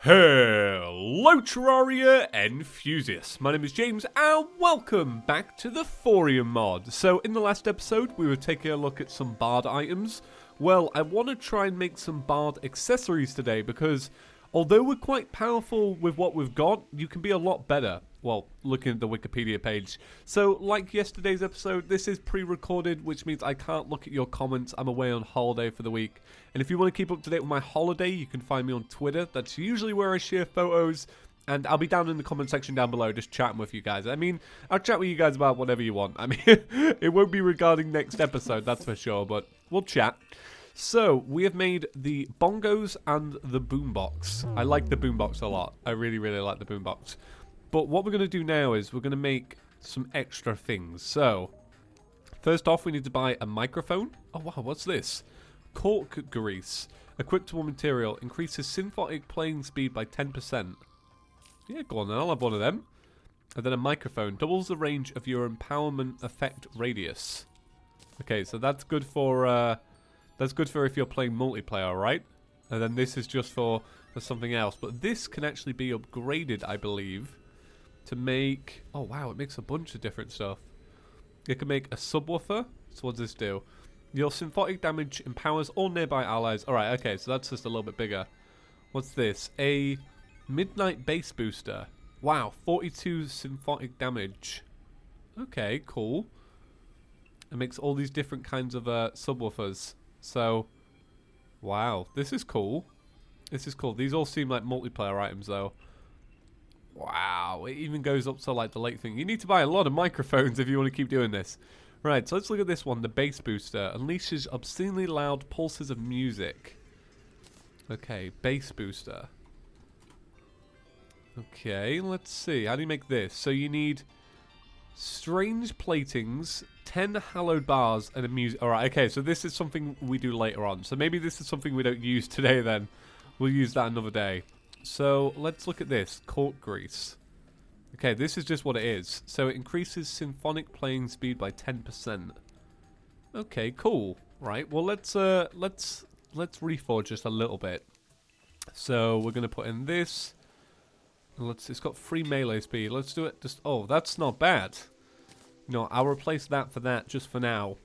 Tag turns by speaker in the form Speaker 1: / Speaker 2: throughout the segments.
Speaker 1: Hello Terraria enthusiasts, my name is James and welcome back to the Thorium Mod. So in the last episode we were taking a look at some BARD items. Well, I want to try and make some BARD accessories today because although we're quite powerful with what we've got, you can be a lot better. Well, looking at the Wikipedia page. So, like yesterday's episode, this is pre-recorded, which means I can't look at your comments. I'm away on holiday for the week. And if you want to keep up to date with my holiday, you can find me on Twitter. That's usually where I share photos. And I'll be down in the comment section down below, just chatting with you guys. I mean, I'll chat with you guys about whatever you want. I mean, it won't be regarding next episode, that's for sure, but we'll chat. So, we have made the bongos and the boombox. I like the boombox a lot. I really, really like the boombox. But what we're going to do now is we're going to make some extra things. So, first off, we need to buy a microphone. Oh, wow, what's this? Cork grease. Equipped to one material. Increases synthetic playing speed by 10%. Yeah, go on then. I'll have one of them. And then a microphone. Doubles the range of your empowerment effect radius. Okay, so that's good for... That's good for if you're playing multiplayer, right? And then this is just for something else. But this can actually be upgraded, I believe, to make... Oh, wow, it makes a bunch of different stuff. It can make a subwoofer. So what does this do? Your synthotic damage empowers all nearby allies. Alright, okay, so that's just a little bit bigger. What's this? A midnight bass booster. Wow, 42 synthotic damage. Okay, cool. It makes all these different kinds of subwoofers. So, wow, this is cool. This is cool. These all seem like multiplayer items, though. Wow, it even goes up to, like, the late thing. You need to buy a lot of microphones if you want to keep doing this. Right, so let's look at this one. The bass booster unleashes obscenely loud pulses of music. Okay, bass booster. Okay, let's see. How do you make this? So you need strange platings, 10 hallowed bars, and a music. Alright, okay, so this is something we do later on. So maybe this is something we don't use today then. We'll use that another day. So let's look at this. Cork grease. Okay, this is just what it is. So it increases symphonic playing speed by 10%. Okay, cool. Right, well let's reforge just a little bit. So we're gonna put in this. It's got free melee speed. Let's do it just... Oh, that's not bad. No, I'll replace that for that just for now.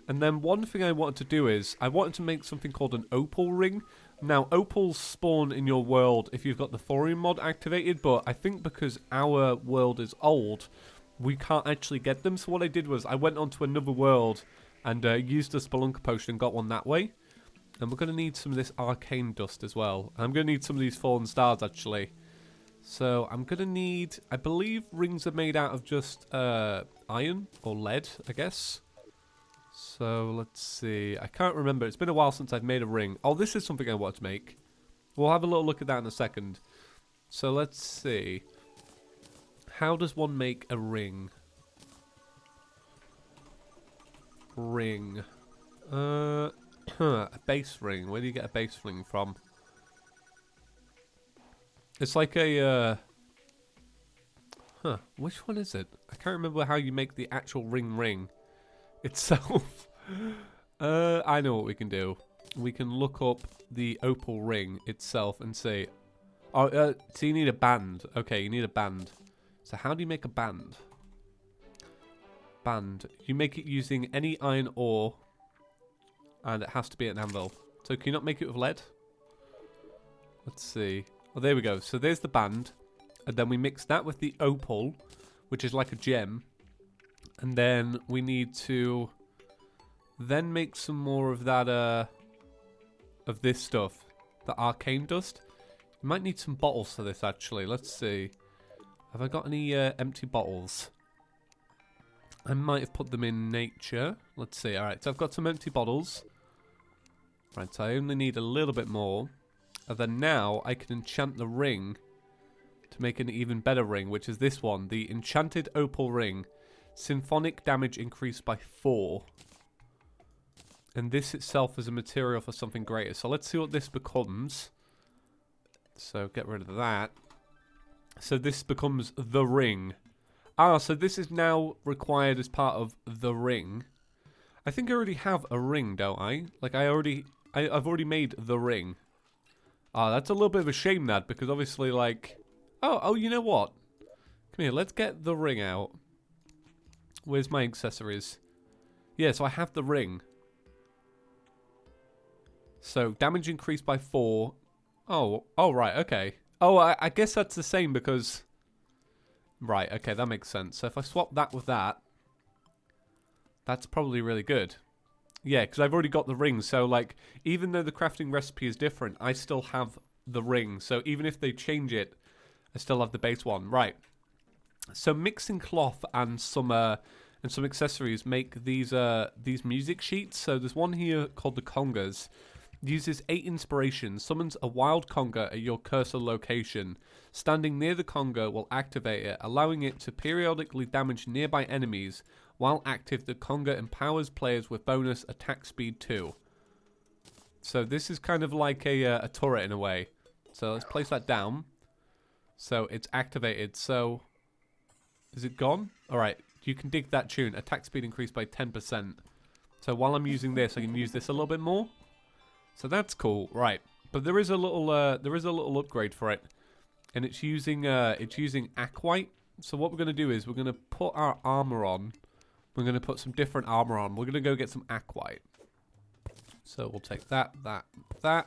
Speaker 1: And then one thing I wanted to do is, I wanted to make something called an Opal Ring. Now, opals spawn in your world if you've got the Thorium mod activated, but I think because our world is old, we can't actually get them. So what I did was, I went onto another world and used the Spelunker potion and got one that way. And we're going to need some of this arcane dust as well. I'm going to need some of these fallen stars, actually. So I'm going to need, I believe rings are made out of just iron or lead, I guess. So let's see. I can't remember. It's been a while since I've made a ring. Oh, this is something I want to make. We'll have a little look at that in a second. So let's see. How does one make a ring? Ring. A base ring. Where do you get a base ring from? It's like a, which one is it? I can't remember how you make the actual ring itself. I know what we can do. We can look up the Opal Ring itself and say, oh, so you need a band. Okay, you need a band. So how do you make a band? Band. You make it using any iron ore, and it has to be an anvil. So can you not make it with lead? Let's see. Oh, there we go. So there's the band. And then we mix that with the opal, which is like a gem. And then we need to then make some more of that, of this stuff. The arcane dust. You might need some bottles for this, actually. Let's see. Have I got any empty bottles? I might have put them in nature. Let's see. Alright, so I've got some empty bottles. Right, so I only need a little bit more. And then now I can enchant the ring to make an even better ring, which is this one, the Enchanted Opal Ring. Symphonic damage increased by 4. And this itself is a material for something greater. So let's see what this becomes. So get rid of that. So this becomes the ring. Ah, so this is now required as part of the ring. I think I already have a ring, don't I? Like I've already made the ring. Oh, that's a little bit of a shame, that, because obviously, like... Oh, you know what? Come here, let's get the ring out. Where's my accessories? Yeah, so I have the ring. So, damage increased by 4. Oh, right, okay. Oh, I guess that's the same because... Right, okay, that makes sense. So if I swap that with that, that's probably really good. Yeah, because I've already got the ring, so, like, even though the crafting recipe is different, I still have the ring. So even if they change it, I still have the base one. Right. So mixing cloth and some accessories make these music sheets. So there's one here called the Congas. Uses 8 inspiration, summons a wild conga at your cursor location. Standing near the conga will activate it, allowing it to periodically damage nearby enemies. While active, the conga empowers players with bonus attack speed 2. So this is kind of like a turret in a way. So let's place that down. So it's activated. So is it gone? Alright, you can dig that tune. Attack speed increased by 10%. So while I'm using this, I can use this a little bit more. So that's cool, right? But there is a little upgrade for it, and it's using aquite. So what we're gonna do is we're gonna put our armor on. We're gonna put some different armor on. We're gonna go get some aquite. So we'll take that. We'll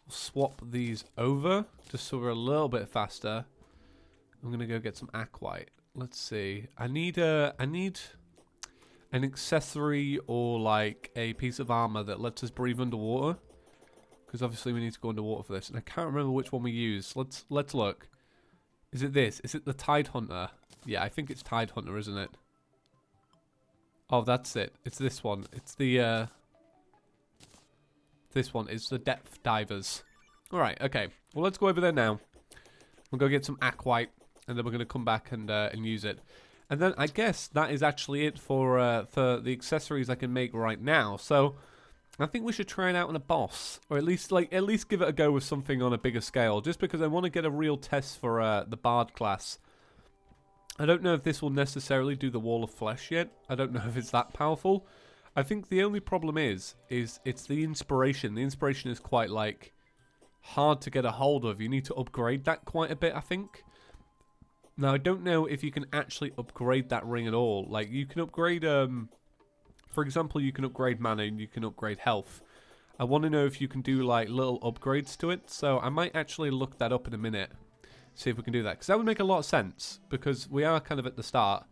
Speaker 1: swap these over just so we're a little bit faster. I'm gonna go get some aquite. Let's see. I need an accessory or like a piece of armor that lets us breathe underwater, because obviously we need to go underwater for this, and I can't remember which one we use. Let's look. Is it this? Is it the Tide Hunter? Yeah, I think it's Tide Hunter, isn't it? Oh, that's it. It's this one. It's the this one is the Depth Divers. All right, okay. Well, let's go over there now. We'll go get some aquite, and then we're gonna come back and use it. And then I guess that is actually it for the accessories I can make right now. So I think we should try it out on a boss, or at least give it a go with something on a bigger scale, just because I want to get a real test for the Bard class. I don't know if this will necessarily do the Wall of Flesh yet. I don't know if it's that powerful. I think the only problem is it's the inspiration. The inspiration is quite like hard to get a hold of. You need to upgrade that quite a bit, I think. Now, I don't know if you can actually upgrade that ring at all. Like, you can upgrade, for example, you can upgrade mana and you can upgrade health. I want to know if you can do, like, little upgrades to it. So, I might actually look that up in a minute. See if we can do that. Because that would make a lot of sense. Because we are kind of at the start.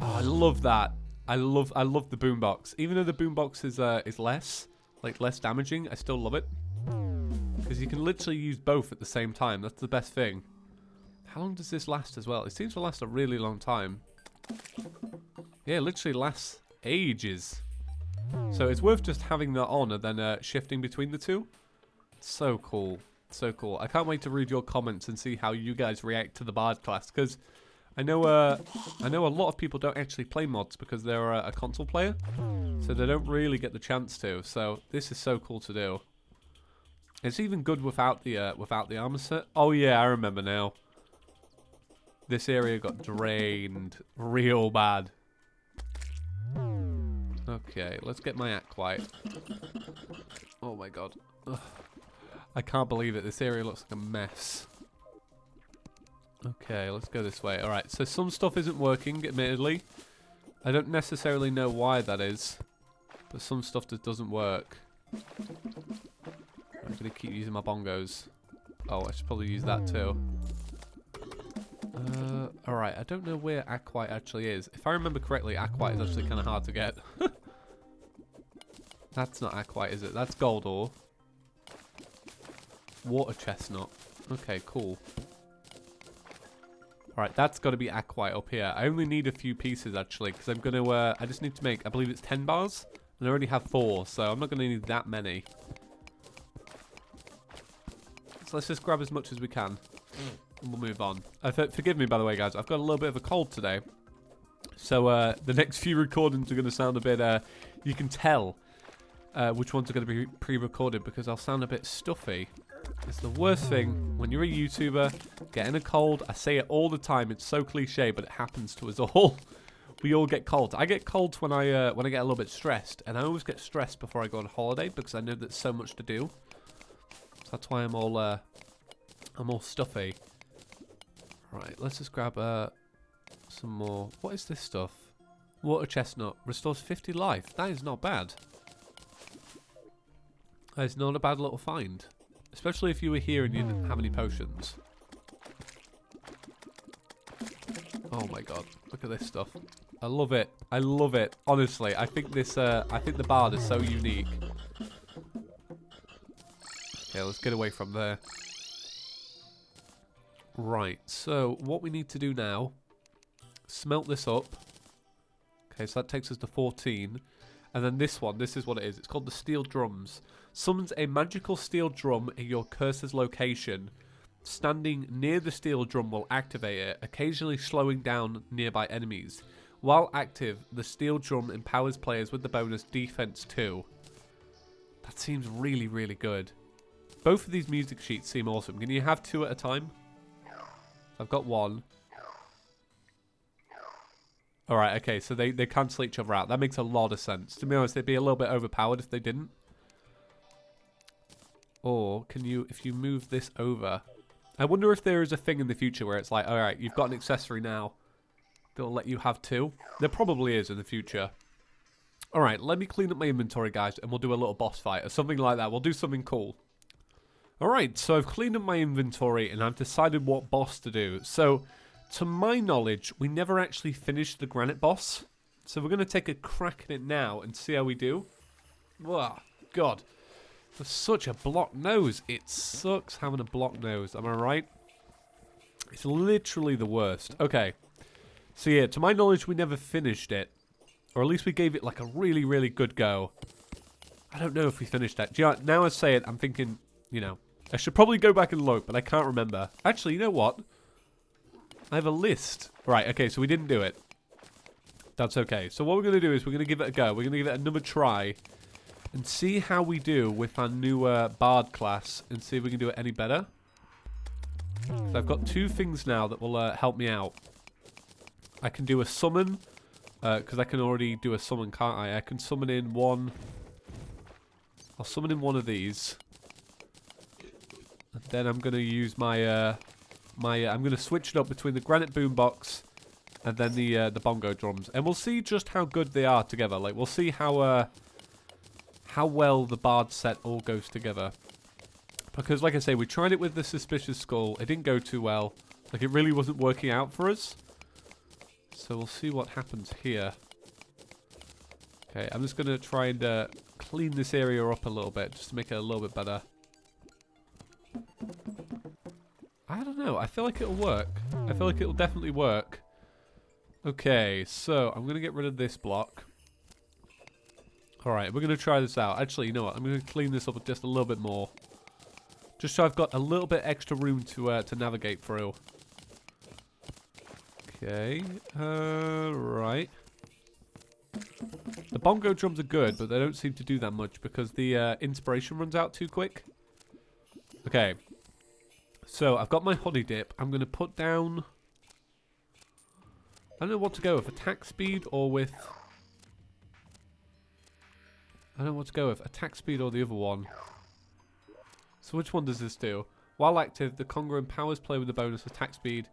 Speaker 1: Oh, I love that. I love the boombox. Even though the boombox is less damaging, I still love it. Because you can literally use both at the same time. That's the best thing. How long does this last as well? It seems to last a really long time. Yeah, it literally lasts ages. So it's worth just having that on and then shifting between the two. So cool. So cool. I can't wait to read your comments and see how you guys react to the Bard class. Because I know a lot of people don't actually play mods because they're a console player. So they don't really get the chance to. So this is so cool to do. It's even good without the armor set. Oh yeah, I remember now. This area got drained real bad. Okay, let's get my aquite. Oh my god. Ugh. I can't believe it. This area looks like a mess. Okay, let's go this way. Alright, so some stuff isn't working, admittedly. I don't necessarily know why that is, but some stuff just doesn't work. I'm going to keep using my bongos. Oh, I should probably use that too. Alright, I don't know where aquite actually is. If I remember correctly, aquite is actually kind of hard to get. That's not aquite, is it? That's gold ore. Water chestnut. Okay, cool. Alright, that's got to be aquite up here. I only need a few pieces, actually, because I'm going to... I just need to make, I believe it's 10 bars. And I already have 4, so I'm not going to need that many. So let's just grab as much as we can. And we'll move on. Forgive me, by the way, guys. I've got a little bit of a cold today. So the next few recordings are going to sound a bit... you can tell which ones are going to be pre-recorded because I'll sound a bit stuffy. It's the worst thing when you're a YouTuber, getting a cold. I say it all the time. It's so cliche, but it happens to us all. We all get colds. I get colds when I get a little bit stressed. And I always get stressed before I go on holiday because I know there's so much to do. that's why I'm all stuffy. Right, let's just grab some more. What is this stuff? Water chestnut restores 50 life. That is not bad. That is not a bad little find, especially if you were here and you didn't have any potions. Oh my god, look at this stuff. I love it. I love it. Honestly, I think this. I think the bard is so unique. Okay, let's get away from there. Right. So what we need to do now? Smelt this up. Okay, so that takes us to 14, and then this one. This is what it is. It's called the steel drums. Summons a magical steel drum in your cursor's location. Standing near the steel drum will activate it, occasionally slowing down nearby enemies. While active, the steel drum empowers players with the bonus Defense 2. That seems really, really good. Both of these music sheets seem awesome. Can you have 2 at a time? I've got 1. Alright, okay, so they cancel each other out. That makes a lot of sense. To be honest, they'd be a little bit overpowered if they didn't. Or, can you, if you move this over... I wonder if there is a thing in the future where it's like, alright, you've got an accessory now that'll let you have 2. There probably is in the future. Alright, let me clean up my inventory, guys, and we'll do a little boss fight or something like that. We'll do something cool. Alright, so I've cleaned up my inventory and I've decided what boss to do. So, to my knowledge, we never actually finished the Granite Boss. So we're going to take a crack at it now and see how we do. Oh, God. There's such a blocked nose. It sucks having a blocked nose. Am I right? It's literally the worst. Okay. So yeah, to my knowledge, we never finished it. Or at least we gave it like a really, really good go. I don't know if we finished that. Do you know, now I say it, I'm thinking, you know, I should probably go back and look, but I can't remember. Actually, you know what? I have a list. Right, okay, so we didn't do it. That's okay. So what we're going to do is we're going to give it a go. We're going to give it another try. And see how we do with our new BARD class. And see if we can do it any better. So I've got 2 things now that will help me out. I can do a summon. Because I can already do a summon, can't I? I can summon in one. I'll summon in one of these. And then I'm going to use my... I'm going to switch it up between the granite boombox and then the bongo drums. And we'll see just how good they are together. Like, we'll see how well the bard set all goes together. Because, like I say, we tried it with the suspicious skull. It didn't go too well. Like, it really wasn't working out for us. So we'll see what happens here. Okay, I'm just going to try and clean this area up a little bit, just to make it a little bit better. I don't know. I feel like it'll work. I feel like it'll definitely work. Okay, so I'm going to get rid of this block. Alright, we're going to try this out. Actually, you know what? I'm going to clean this up just a little bit more. Just so I've got a little bit extra room to navigate through. Okay, right. The bongo drums are good, but they don't seem to do that much because the inspiration runs out too quick. Okay. So, I've got my honey dip. I'm going to put down... I don't know what to go with. Attack speed or with... I don't know what to go with. Attack speed or the other one. So which one does this do? While active, the Conga empowers play with the bonus attack speed.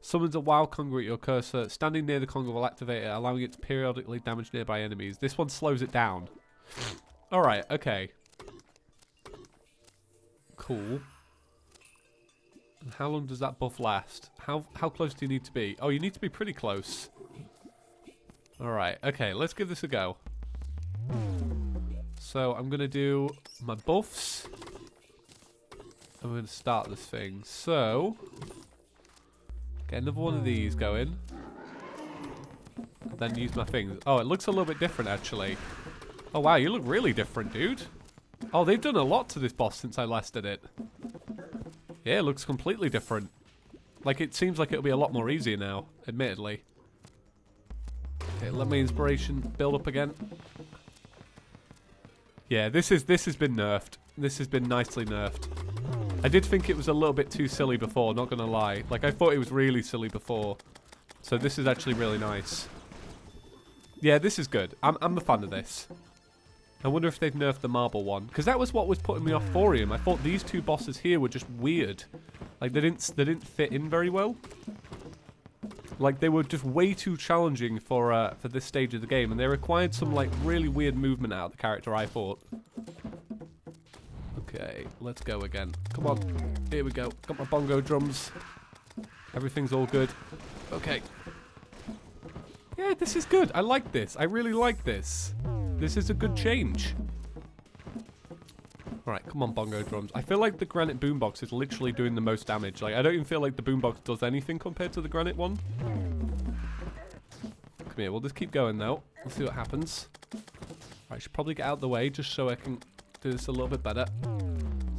Speaker 1: Summons a wild Conga at your cursor. Standing near the Conga will activate it, allowing it to periodically damage nearby enemies. This one slows it down. Alright, okay. Cool. And how long does that buff last? How close do you need to be? Oh, you need to be pretty close. Alright, okay, let's give this a go. So, I'm going to do my buffs. I'm going to start this thing. So, get another one of these going. And then use my things. Oh, it looks a little bit different, actually. Oh, wow, you look really different, dude. Oh, they've done a lot to this boss since I last did it. Yeah, it looks completely different. Like, it seems like it'll be a lot more easier now, admittedly. Okay, let my inspiration build up again. Yeah, this has been nerfed. This has been nicely nerfed. I did think it was a little bit too silly before, not gonna lie. Like, I thought it was really silly before. So this is actually really nice. Yeah, this is good. I'm a fan of this. I wonder if they've nerfed the marble one. Because that was what was putting me off Thorium. I thought these two bosses here were just weird. Like, they didn't fit in very well. Like, they were just way too challenging for this stage of the game. And they required some, like, really weird movement out of the character, I thought. Okay, let's go again. Come on. Here we go. Got my bongo drums. Everything's all good. Okay. Yeah, this is good. I like this. I really like this. This is a good change. Alright, come on, bongo drums. I feel like the granite boombox is literally doing the most damage. Like, I don't even feel like the boombox does anything compared to the granite one. Come here, we'll just keep going though. Let's see what happens. Alright, I should probably get out of the way just so I can do this a little bit better.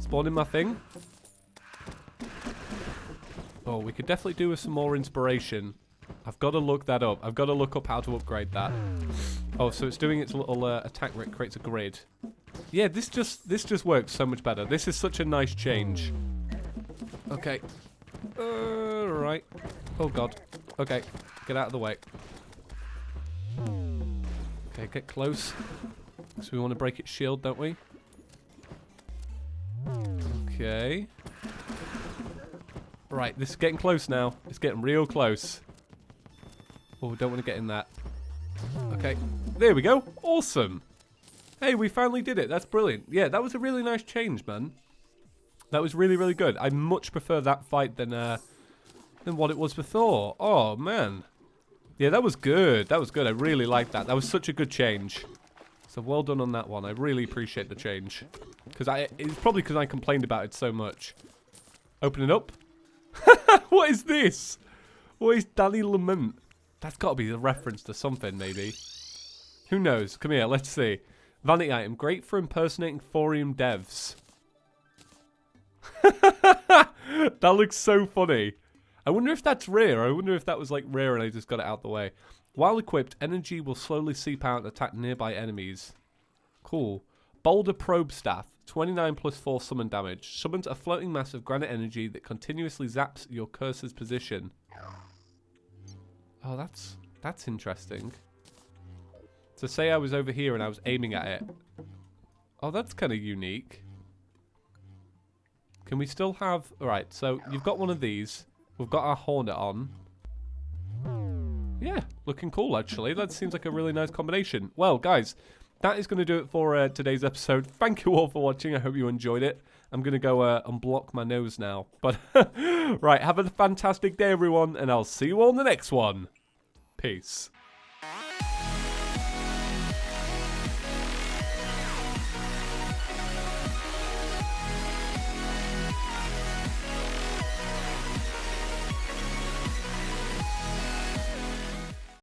Speaker 1: Spawn in my thing. Oh, we could definitely do with some more inspiration. I've got to look that up. I've got to look up how to upgrade that. Oh, so it's doing its little attack where it creates a grid. Yeah, this just works so much better. This is such a nice change. Okay. Right. Oh, God. Okay. Get out of the way. Okay, get close. So we want to break its shield, don't we? Okay. Right, this is getting close now. It's getting real close. Oh, we don't want to get in that. Okay. There we go. Awesome. Hey, we finally did it. That's brilliant. Yeah, that was a really nice change, man. That was really, really good. I much prefer that fight than what it was before. Oh, man. Yeah, that was good. That was good. I really liked that. That was such a good change. So well done on that one. I really appreciate the change. It's probably because I complained about it so much. Open it up. What is this? What is Danny Lament? That's got to be a reference to something, maybe. Who knows? Come here, let's see. Vanity item. Great for impersonating Thorium devs. That looks so funny. I wonder if that's rare. I wonder if that was like rare and I just got it out the way. While equipped, energy will slowly seep out and attack nearby enemies. Cool. Boulder Probe Staff. 29 plus 4 summon damage. Summons a floating mass of granite energy that continuously zaps your cursor's position. Oh, that's interesting. So say I was over here and I was aiming at it. Oh, that's kind of unique. Can we still have... Alright, so you've got one of these. We've got our Hornet on. Yeah, looking cool, actually. That seems like a really nice combination. Well, guys, that is going to do it for today's episode. Thank you all for watching. I hope you enjoyed it. I'm going to go unblock my nose now. But, right, have a fantastic day, everyone, and I'll see you all in the next one. Peace.